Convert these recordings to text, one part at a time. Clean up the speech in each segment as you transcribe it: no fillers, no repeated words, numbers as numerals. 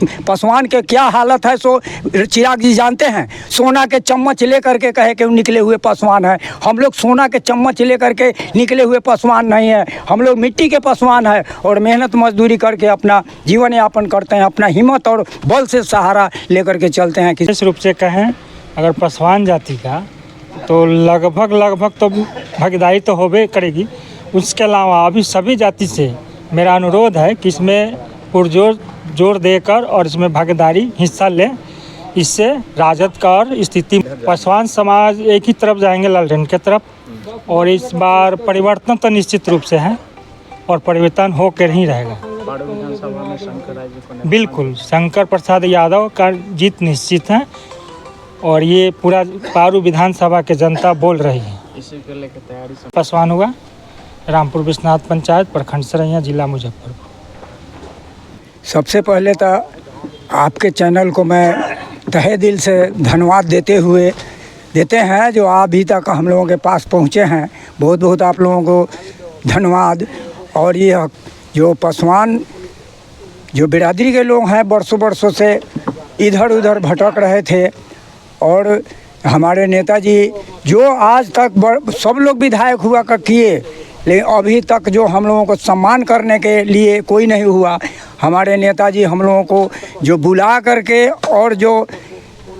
पासवान के क्या हालत है सो चिराग जी जानते हैं। सोना के चम्मच लेकर के कहे कि निकले हुए पासवान है। हम लोग सोना के चम्मच लेकर के निकले हुए पासवान नहीं है, हम लोग मिट्टी के पासवान है और मेहनत मजदूरी करके अपना जीवन यापन करते हैं, अपना हिम्मत और बल से सहारा लेकर के चलते हैं। विशेष रूप से कहें अगर पासवान जाति का तो लगभग तो भागीदारी तो होबे करेगी। उसके अलावा अभी सभी जाति से मेरा अनुरोध है कि इसमें पुरजोर जोर देकर और इसमें भागीदारी हिस्सा लें। इससे राजद का और स्थिति पासवान समाज एक ही तरफ जाएंगे, लालटेन के तरफ। और इस बार परिवर्तन तो निश्चित रूप से है और परिवर्तन होकर ही रहेगा। बिल्कुल शंकर प्रसाद यादव का जीत निश्चित है और ये पूरा पारू विधानसभा के जनता बोल रही है। इसी के लेकर तैयारी पासवान हुआ रामपुर विश्वनाथ पंचायत, प्रखंड सरैया, जिला मुजफ्फरपुर। सबसे पहले तो आपके चैनल को मैं तहे दिल से धन्यवाद देते हैं जो अभी तक हम लोगों के पास पहुँचे हैं। बहुत बहुत आप लोगों को धन्यवाद। और ये जो पासवान जो बिरादरी के लोग हैं बरसों से इधर उधर भटक रहे थे और हमारे नेताजी जो आज तक सब लोग विधायक हुआ किए, लेकिन अभी तक जो हम लोगों को सम्मान करने के लिए कोई नहीं हुआ। हमारे नेताजी हम लोगों को जो बुला करके और जो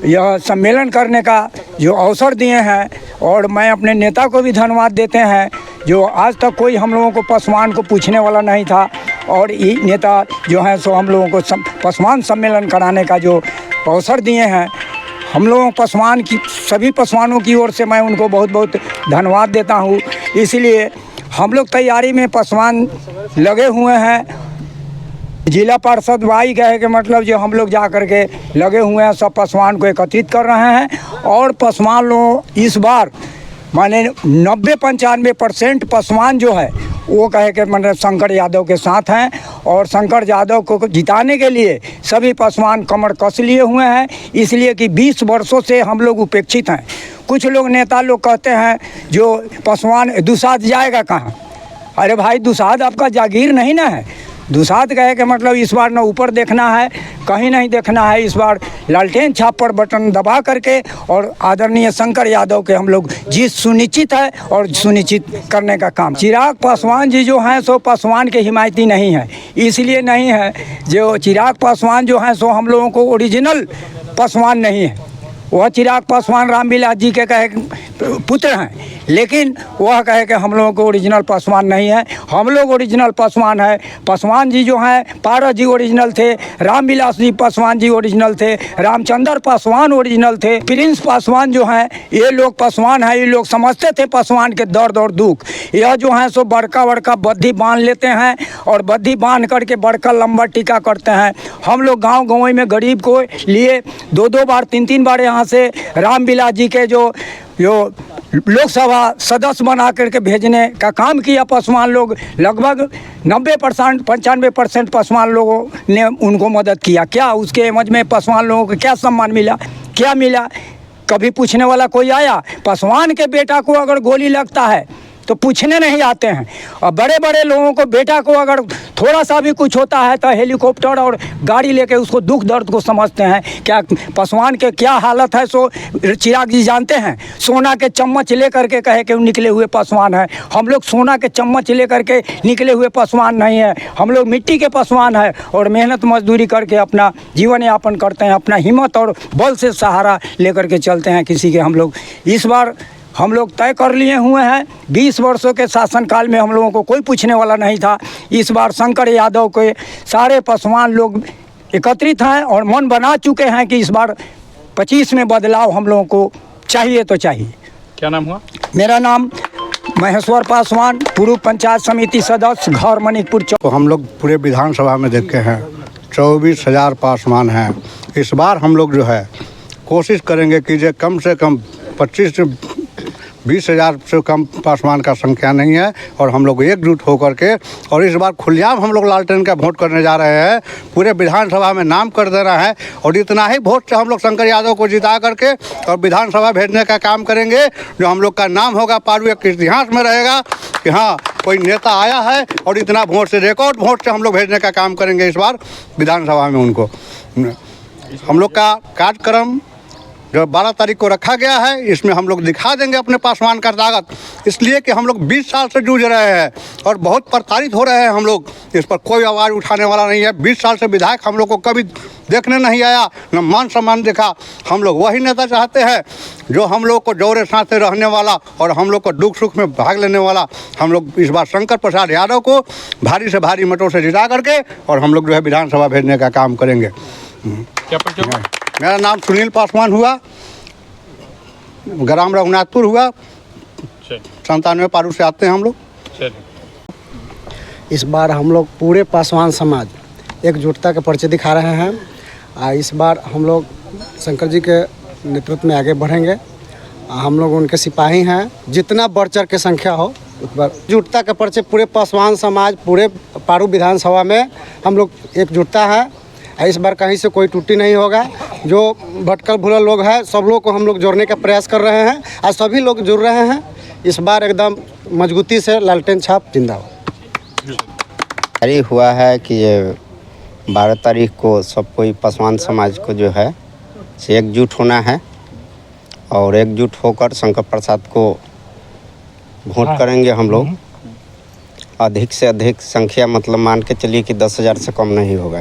यह सम्मेलन करने का जो अवसर दिए हैं, और मैं अपने नेता को भी धन्यवाद देते हैं जो आज तक कोई हम लोगों को पासवान को पूछने वाला नहीं था। और ये नेता जो हैं सो हम लोगों को पासवान सम्मेलन कराने का जो अवसर दिए हैं, हम लोगों पासवान की सभी पासवानों की ओर से मैं उनको बहुत बहुत धन्यवाद देता हूँ। इसलिए हम लोग तैयारी में पासवान लगे हुए हैं। जिला पार्षद वाई कहे के मतलब जो हम लोग जा कर के लगे हुए हैं, सब पासवान को एकत्रित कर रहे हैं। और पासवान लोग इस बार माने 90-95% पासवान जो है वो कहे के मतलब शंकर यादव के साथ हैं। और शंकर यादव को जिताने के लिए सभी पासवान कमर कस लिए हुए हैं, इसलिए कि 20 वर्षों से हम लोग उपेक्षित हैं। कुछ लोग नेता लोग कहते हैं जो पासवान दुसाध जाएगा कहाँ। अरे भाई दुसाध आपका जागीर नहीं ना है। दुसाध कहे के मतलब इस बार न ऊपर देखना है, कहीं नहीं देखना है। इस बार लालटेन छाप पर बटन दबा करके और आदरणीय शंकर यादव के हम लोग जीत सुनिश्चित है और सुनिश्चित करने का काम। चिराग पासवान जी जो हैं सो पासवान के हिमायती नहीं है। इसलिए नहीं है जो चिराग पासवान जो हैं सो हम लोगों को ओरिजिनल पासवान नहीं है। वह चिराग पासवान रामविलास जी के कहे पुत्र हैं, लेकिन वह कहे कि हम लोगों को ओरिजिनल पासवान नहीं है। हम लोग ओरिजिनल पासवान है। पासवान जी जो हैं पारस जी ओरिजिनल थे, रामविलास जी पासवान जी ओरिजिनल थे, रामचंद्र पासवान ओरिजिनल थे, प्रिंस पासवान जो हैं ये लोग पासवान हैं। ये लोग समझते थे पासवान के दर्द और दुख। यह जो हैं सो बड़का बद्धी बांध लेते हैं और बद्धी बांध करके बड़का लंबा टीका करते हैं। हम लोग गाँव में गरीब को लिए 2-2 बार 3-3 बार यहाँ से रामविलास जी के जो लोकसभा सदस्य बना करके भेजने का काम किया। पासवान लोग लगभग 90% 95% पासवान लोगों ने उनको मदद किया। क्या उसके एवज में पासवान लोगों को क्या सम्मान मिला, क्या मिला? कभी पूछने वाला कोई आया? पासवान के बेटा को अगर गोली लगता है तो पूछने नहीं आते हैं। और बड़े बड़े लोगों को बेटा को अगर थोड़ा सा भी कुछ होता है तो हेलीकॉप्टर और गाड़ी लेके उसको दुख दर्द को समझते हैं। क्या पासवान के क्या हालत है सो चिराग जी जानते हैं। सोना के चम्मच लेकर के कहे कि निकले हुए पासवान है। हम लोग सोना के चम्मच लेकर के निकले हुए पासवान नहीं है, हम लोग मिट्टी के पासवान है और मेहनत मजदूरी करके अपना जीवन यापन करते हैं, अपना हिम्मत और बल से सहारा लेकर के चलते हैं। किसी के हम लोग इस बार हम लोग तय कर लिए हुए हैं। 20 वर्षों के शासनकाल में हम लोगों को कोई पूछने वाला नहीं था। इस बार शंकर यादव के सारे पासवान लोग एकत्रित हैं और मन बना चुके हैं कि इस बार 25 में बदलाव हम लोगों को चाहिए तो चाहिए। क्या नाम हुआ? मेरा नाम महेश्वर पासवान, पूर्व पंचायत समिति सदस्य, घर मणिकपुर। तो हम लोग पूरे विधानसभा में देखे हैं 24,000 पासवान हैं। इस बार हम लोग जो है कोशिश करेंगे कि जो कम से कम 25 से 20,000 से कम पासवान का संख्या नहीं है और हम लोग एकजुट होकर के और इस बार खुलेआम हम लोग लालटेन का वोट करने जा रहे हैं। पूरे विधानसभा में नाम कर देना है और इतना ही वोट से हम लोग शंकर यादव को जिता करके और विधानसभा भेजने का काम करेंगे। जो हम लोग का नाम होगा पारू के इतिहास में रहेगा कि हाँ कोई नेता आया है और इतना वोट से, रिकॉर्ड वोट से हम लोग भेजने का काम करेंगे इस बार विधानसभा में उनको। हम लोग का कार्यक्रम जो 12 तारीख को रखा गया है, इसमें हम लोग दिखा देंगे अपने पासवान का ताकत, इसलिए कि हम लोग 20 साल से जूझ रहे हैं और बहुत प्रताड़ित हो रहे हैं हम लोग। इस पर कोई आवाज़ उठाने वाला नहीं है। 20 साल से विधायक हम लोग को कभी देखने नहीं आया, न मान सम्मान देखा। हम लोग वही नेता चाहते हैं जो हम लोग को जोरे साथे रहने वाला और हम लोग को दुख सुख में भाग लेने वाला। हम लोग इस बार शंकर प्रसाद यादव को भारी से भारी मतों से जिता करके और हम लोग जो है विधानसभा भेजने का काम करेंगे। क्या परिचय हुआ? मेरा नाम सुनील पासवान हुआ, ग्राम रघुनाथपुर हुआ, 97 पारू से आते हैं हम लोग। इस बार हम लोग पूरे पासवान समाज एकजुटता के परिचय दिखा रहे हैं। इस बार हम लोग शंकर जी के नेतृत्व में आगे बढ़ेंगे। हम लोग उनके सिपाही हैं, जितना बढ़ चढ़ के संख्या हो उस बार एकजुटता के परिचय पूरे पासवान समाज, पूरे पारू विधानसभा में हम लोग एकजुटता है। इस बार कहीं से कोई त्रुटि नहीं होगा। जो भटकल भुलल लोग हैं सब लोग को हम लोग जोड़ने का प्रयास कर रहे हैं और सभी लोग जुड़ रहे हैं। इस बार एकदम मजबूती से लालटेन छाप जिंदाबाद। जारी हुआ है कि ये 12 तारीख को सब कोई पासवान समाज को जो है से एकजुट होना है और एकजुट होकर शंकर प्रसाद को वोट करेंगे हम लोग। अधिक से अधिक संख्या मतलब मान के चलिए कि 10,000 से कम नहीं होगा।